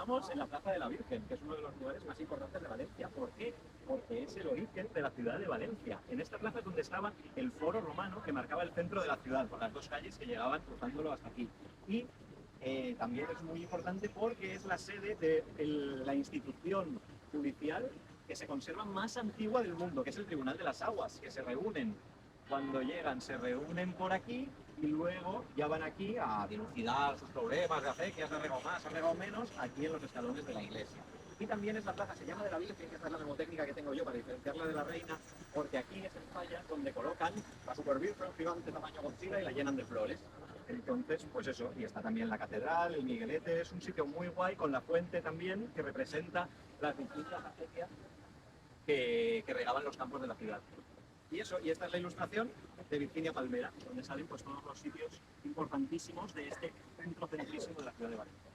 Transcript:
estamos en la Plaza de la Virgen, que es uno de los lugares más importantes de Valencia. ¿Por qué? Porque es el origen de la ciudad de Valencia. En esta plaza es donde estaba el foro romano que marcaba el centro de la ciudad, con las dos calles que llegaban cruzándolo hasta aquí. Y también es muy importante porque es la sede de la institución judicial que se conserva más antigua del mundo, que es el Tribunal de las Aguas, que se reúnen cuando llegan, se reúnen por aquí y luego ya van aquí a dilucidar sus problemas de acequias, ha regado más, ha regado menos, aquí en los escalones de la iglesia. Y también es la plaza, se llama de la Virgen, que esta es la mnemotécnica que tengo yo para diferenciarla de la reina, porque aquí es el falla donde colocan la Super Virgen gigante tamaño Godzilla y la llenan de flores. Entonces, pues eso, y está también la catedral, el Miguelete, es un sitio muy guay, con la fuente también, que representa las distintas acequias que regaban los campos de la ciudad. Y eso, y esta es la ilustración de Virginia Palmera, donde salen pues todos los sitios importantísimos de este centro centrísimo de la ciudad de Valencia.